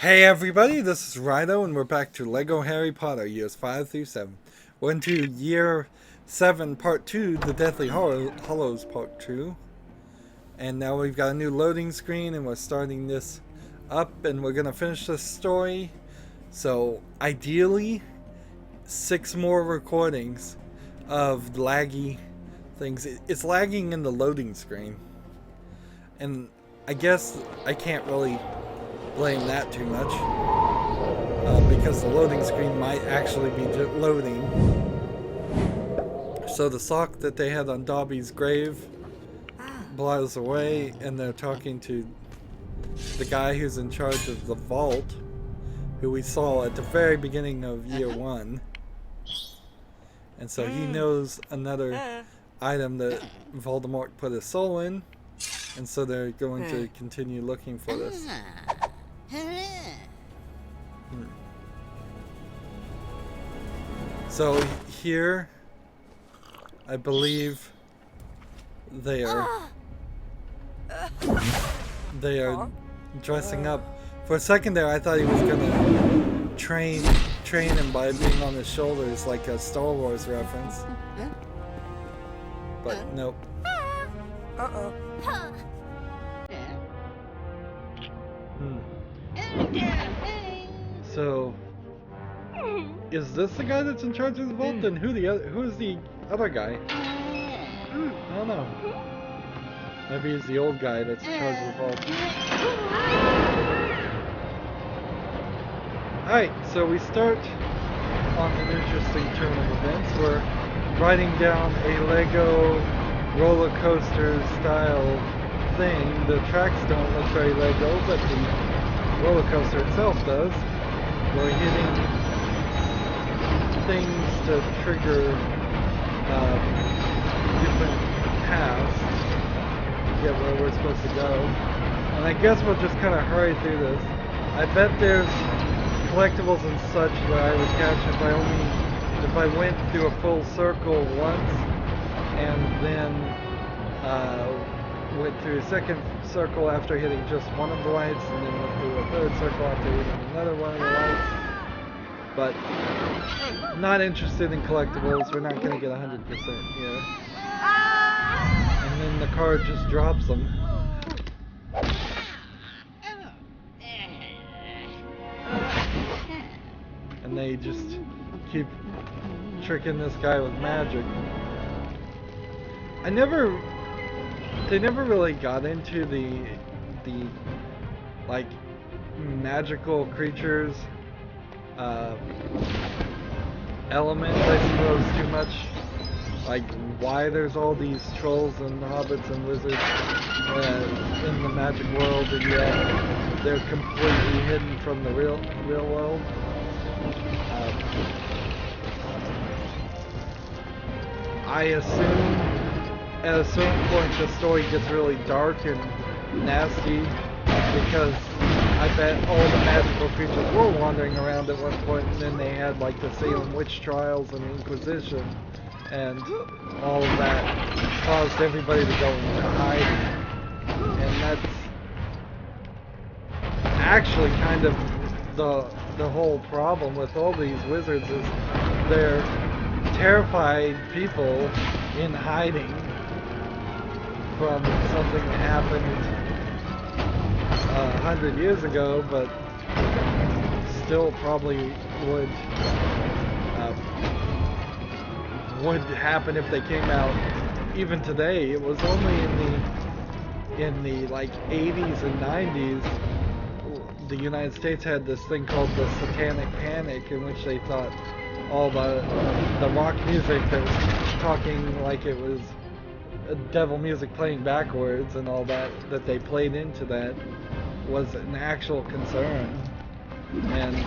Hey everybody, this is Rydo, and we're back to LEGO Harry Potter, years 5 through 7. We're into year 7, part 2, The Deathly Hallows part 2. And now we've got a new loading screen, and we're starting this up, and we're going to finish this story. So, ideally, 6 more recordings of laggy things. It's lagging in the loading screen. And I guess I can't really blame that too much because the loading screen might actually be loading. So the sock that they had on Dobby's grave blows away, and they're talking to the guy who's in charge of the vault, who we saw at the very beginning of year 1. And so he knows another item that Voldemort put his soul in, and so they're going to continue looking for this. So here, I believe they are dressing up. For a second there, I thought he was gonna train him by being on his shoulders, like a Star Wars reference. But nope. So, is this the guy that's in charge of the vault? Then who is the other guy? I don't know. Maybe he's the old guy that's in charge of the vault. Alright, so we start on an interesting turn of events. We're riding down a Lego roller coaster style thing. The tracks don't look very Lego, but the roller coaster itself does. We're hitting things to trigger different paths to get where we're supposed to go. And I guess we'll just kind of hurry through this. I bet there's collectibles and such that I would catch if I went through a full circle once and then went through a second circle after hitting just one of the lights, and then went through a third circle after hitting another one of the lights. But not interested in collectibles. We're not going to get 100% here. And then the car just drops them. And they just keep tricking this guy with magic. They never really got into the like magical creatures element, I suppose, too much. Like why there's all these trolls and hobbits and wizards in the magic world, and yet they're completely hidden from the real world. I assume at a certain point the story gets really dark and nasty, because I bet all the magical creatures were wandering around at one point, and then they had like the Salem witch trials and Inquisition, and all of that caused everybody to go into hiding. And that's actually kind of the whole problem with all these wizards, is they're terrified people in hiding from something that happened 100 years ago, but still probably would happen if they came out even today. It was only in the like 80s and 90s the United States had this thing called the Satanic Panic, in which they thought all the rock music that was talking like it was devil music playing backwards and all that they played into that was an actual concern, and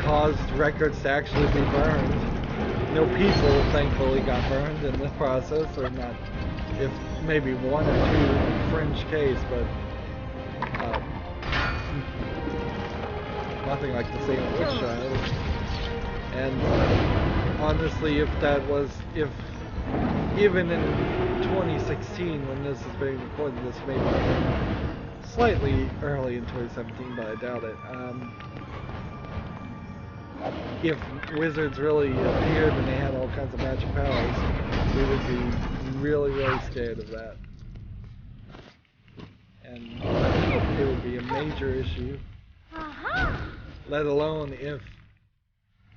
caused records to actually be burned. No people, thankfully, got burned in this process, or not, if maybe one or two fringe case, but nothing like the Salem witch trials. And honestly, if even in 2016, when this is being recorded, this may be slightly early in 2017, but I doubt it. If wizards really appeared and they had all kinds of magic powers, we would be really, really scared of that. And it would be a major issue. Let alone if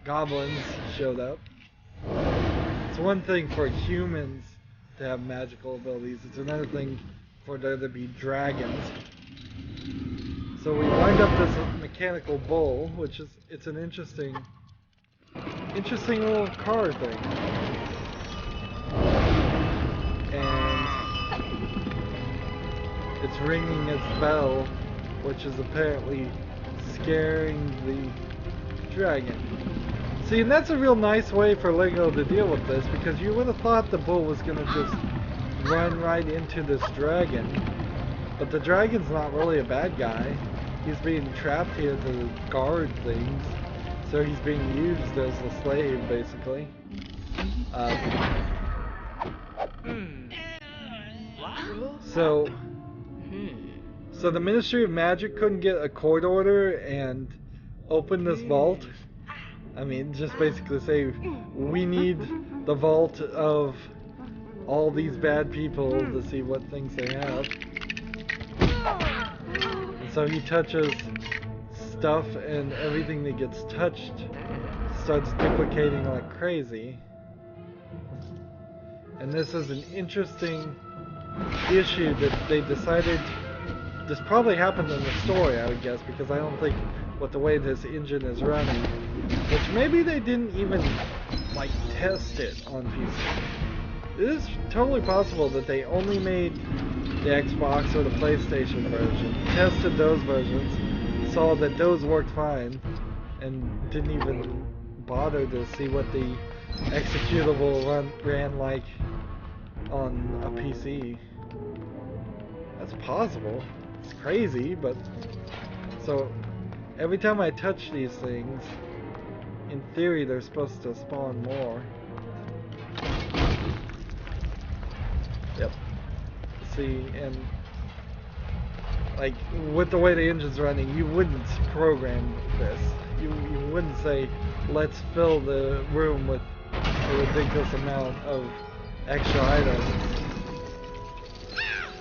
goblins showed up. It's one thing for humans to have magical abilities, it's another thing for there to be dragons. So we wind up this mechanical bull, which is, it's an interesting little car thing. And it's ringing its bell, which is apparently scaring the dragon. See, and that's a real nice way for Lego to deal with this, because you would have thought the bull was going to just run right into this dragon. But the dragon's not really a bad guy. He's being trapped here to guard things. So he's being used as a slave, basically. So the Ministry of Magic couldn't get a court order and open this vault. I mean, just basically say, we need the vault of all these bad people to see what things they have. And so he touches stuff, and everything that gets touched starts duplicating like crazy. And this is an interesting issue that they decided. This probably happened in the story, I would guess, because I don't think with the way this engine is running, which maybe they didn't even like test it on PC. It is totally possible that they only made the Xbox or the PlayStation version, tested those versions, saw that those worked fine, and didn't even bother to see what the executable ran like on a PC. That's possible. It's crazy, but so every time I touch these things, in theory they're supposed to spawn more. Yep. See, and like with the way the engine's running, you wouldn't program this. You wouldn't say, let's fill the room with a ridiculous amount of extra items.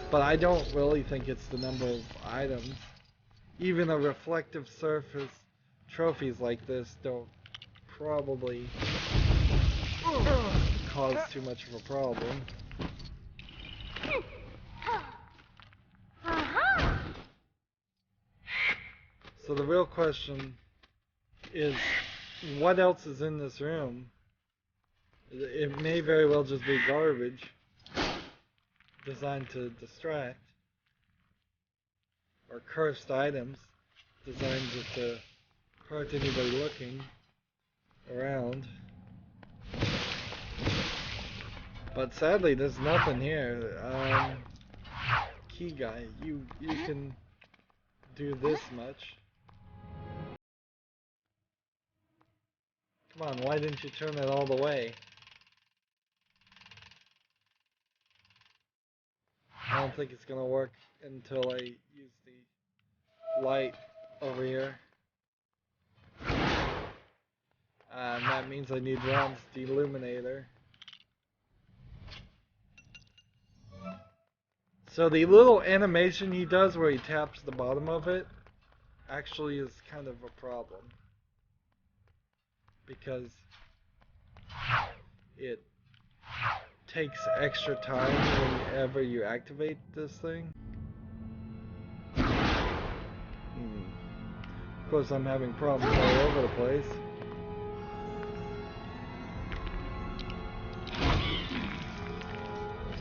But I don't really think it's the number of items. Even a reflective surface trophies like this don't probably cause too much of a problem. So the real question is, what else is in this room? It may very well just be garbage designed to distract, or cursed items designed just to hurt anybody looking around. But sadly, there's nothing here. Key guy, you can do this much. Come on, why didn't you turn it all the way? I don't think it's gonna work until I use the light over here. And that means I need Ron's deluminator. So the little animation he does where he taps the bottom of it actually is kind of a problem, because it takes extra time whenever you activate this thing. Of course, I'm having problems all over the place.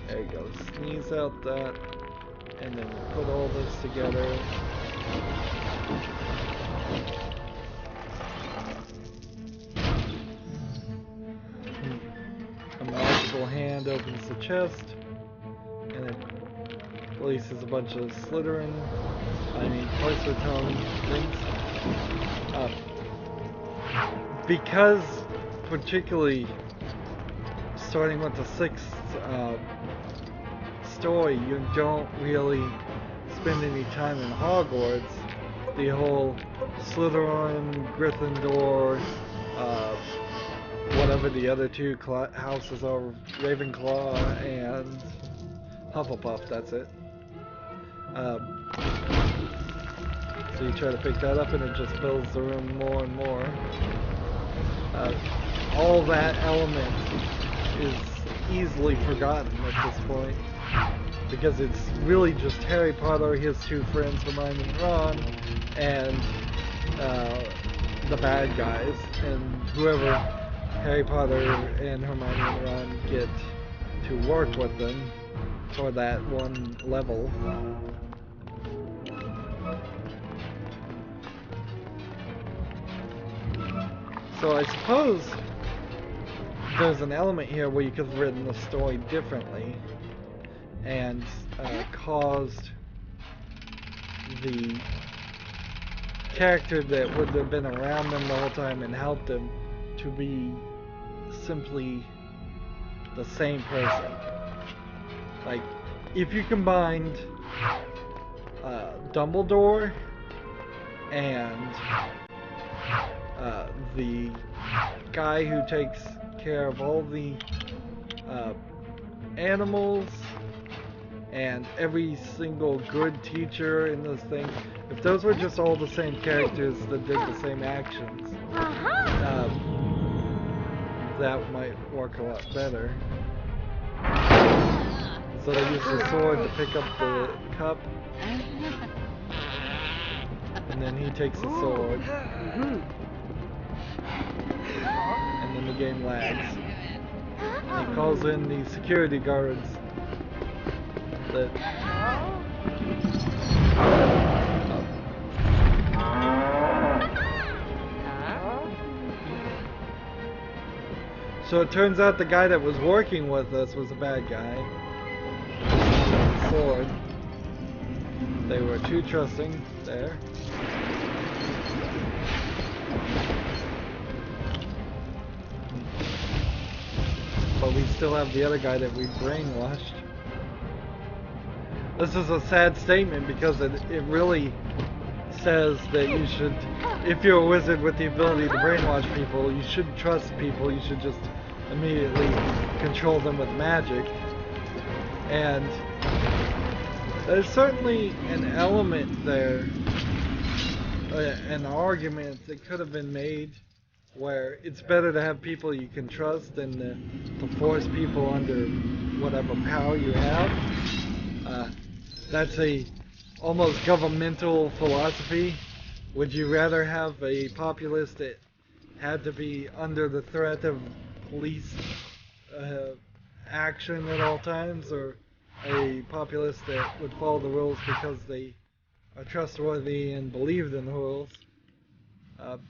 There you go. Sneeze out that, and then put all this together. A magical hand opens the chest, and it releases a bunch of Parsertone things. Because, particularly starting with the 6th story, you don't really spend any time in Hogwarts, the whole Slytherin, Gryffindor, whatever the other two houses are, Ravenclaw and Hufflepuff, that's it. So you try to pick that up and it just fills the room more and more. All that element is easily forgotten at this point, because it's really just Harry Potter, his two friends Hermione and Ron, and the bad guys, and whoever Harry Potter and Hermione and Ron get to work with them for that one level. So I suppose there's an element here where you could have written the story differently and caused the character that would have been around them the whole time and helped them to be simply the same person. Like, if you combined Dumbledore and the guy who takes care of all the animals and every single good teacher in this thing, if those were just all the same characters that did the same actions, that might work a lot better. So they use the sword to pick up the cup, and then he takes the sword, and then the game lags. And he calls in the security guards that so it turns out the guy that was working with us was a bad guy. Sword. They were too trusting there. But we still have the other guy that we brainwashed. This is a sad statement because it really says that you should, if you're a wizard with the ability to brainwash people, you shouldn't trust people, you should just immediately control them with magic. And there's certainly an element there, an argument that could have been made where it's better to have people you can trust than to force people under whatever power you have. That's a almost governmental philosophy. Would you rather have a populace that had to be under the threat of police action at all times, or a populace that would follow the rules because they are trustworthy and believed in the rules? And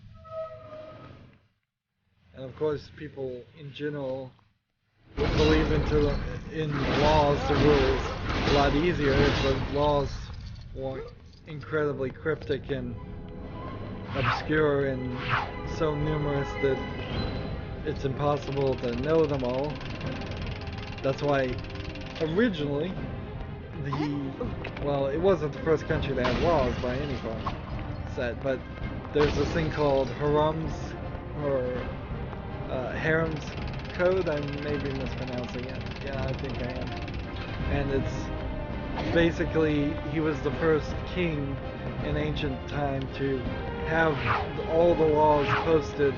of course, people in general would believe in laws, the rules, a lot easier if the laws weren't incredibly cryptic and obscure and so numerous that it's impossible to know them all. That's why originally well, it wasn't the first country to have laws by any set, but there's this thing called Haram's Code. I may be mispronouncing it. Yeah, I think I am. And it's basically, he was the first king in ancient time to have all the laws posted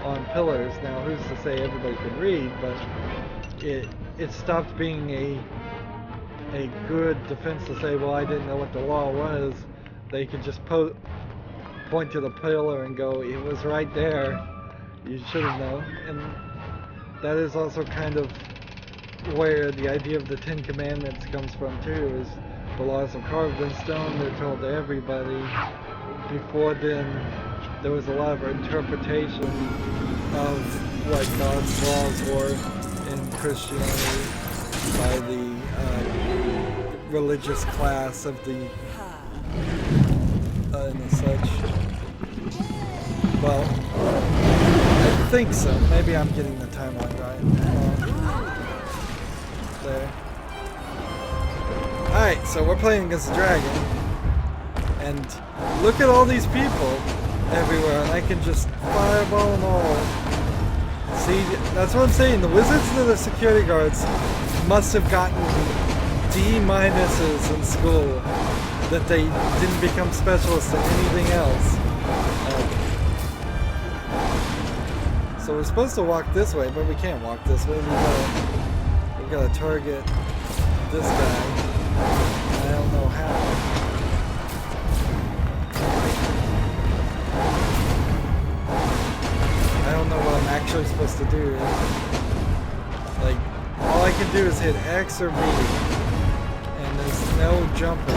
on pillars. Now, who's to say everybody could read, but it stopped being a good defense to say, well, I didn't know what the law was. They could just point to the pillar and go, it was right there. You should have known. And that is also kind of where the idea of the Ten Commandments comes from too, is the laws are carved in stone, they're told to everybody. Before then, there was a lot of interpretation of what God's laws were in Christianity by the religious class of the and such. Well, I think so. Maybe I'm getting the timeline right. There. Alright, so we're playing against the dragon. And look at all these people everywhere, and I can just fireball them all. See, that's what I'm saying. The wizards and the security guards must have gotten D- in school, that they didn't become specialists in anything else. So we're supposed to walk this way, but we can't walk this way. We gotta target this guy. I don't know how. I don't know what I'm actually supposed to do. Like, all I can do is hit X or B, and there's no jumping.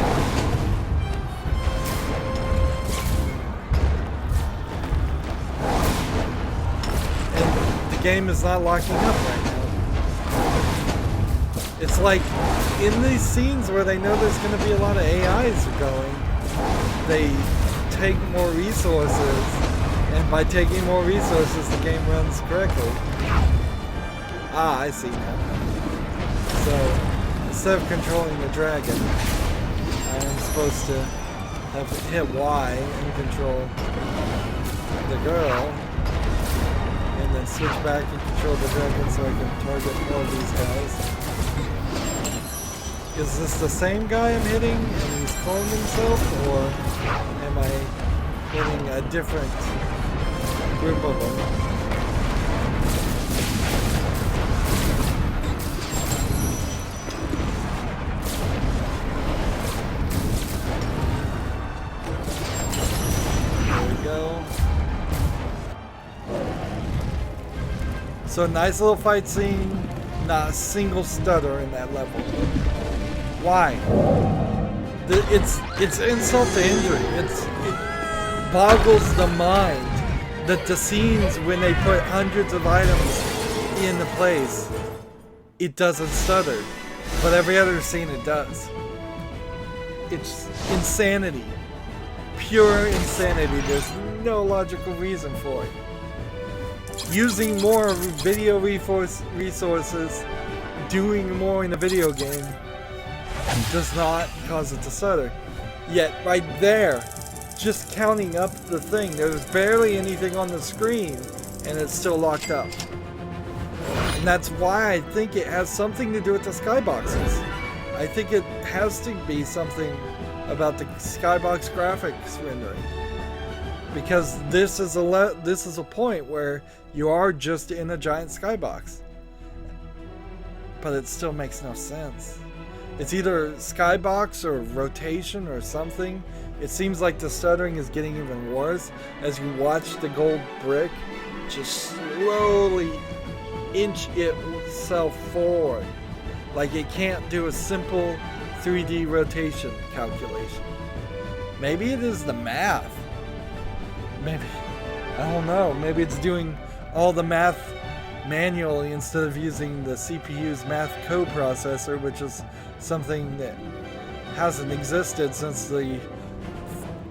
And the game is not locking up right now. It's like, in these scenes where they know there's going to be a lot of AIs going, they take more resources, and by taking more resources, the game runs correctly. Ah, I see now. So, instead of controlling the dragon, I am supposed to have hit Y and control the girl, and then switch back and control the dragon so I can target more of these guys. Is this the same guy I'm hitting and he's cloned himself, or am I hitting a different group of them? There we go. So a nice little fight scene, not a single stutter in that level. Why? It's insult to injury. It boggles the mind that the scenes when they put hundreds of items into place, it doesn't stutter. But every other scene it does. It's insanity. Pure insanity. There's no logical reason for it. Using more video resources, doing more in a video game, does not cause it to stutter. Yet right there, just counting up the thing, there's barely anything on the screen and it's still locked up. And that's why I think it has something to do with the skyboxes. I think it has to be something about the skybox graphics rendering. Because this is a point where you are just in a giant skybox. But it still makes no sense. It's either skybox or rotation or something. It seems like the stuttering is getting even worse as you watch the gold brick just slowly inch itself forward. Like it can't do a simple 3D rotation calculation. Maybe it is the math. Maybe, I don't know. Maybe it's doing all the math manually instead of using the CPU's math coprocessor, which is something that hasn't existed since the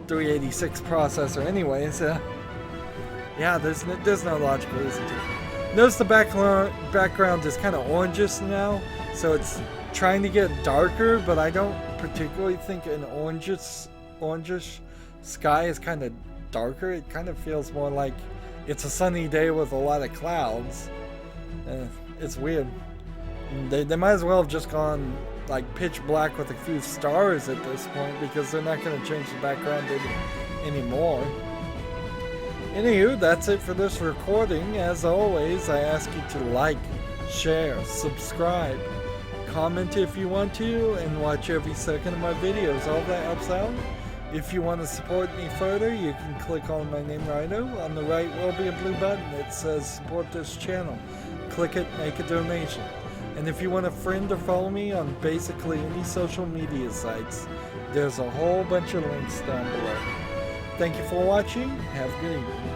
386 processor anyway. So yeah, there's no logical reason to. Notice the background is kind of orangish now, so it's trying to get darker, but I don't particularly think an orangish sky is kind of darker. It kind of feels more like it's a sunny day with a lot of clouds. It's weird. They might as well have just gone like pitch black with a few stars at this point, because they're not going to change the background anymore. Anywho, that's it for this recording. As always, I ask you to like, share, subscribe, comment if you want to, and watch every second of my videos. All that helps out. If you want to support me further, you can click on my name, Rydo. On the right will be a blue button that says support this channel. Click it, make a donation. And if you want to friend or follow me on basically any social media sites, there's a whole bunch of links down below. Thank you for watching. Have a good evening.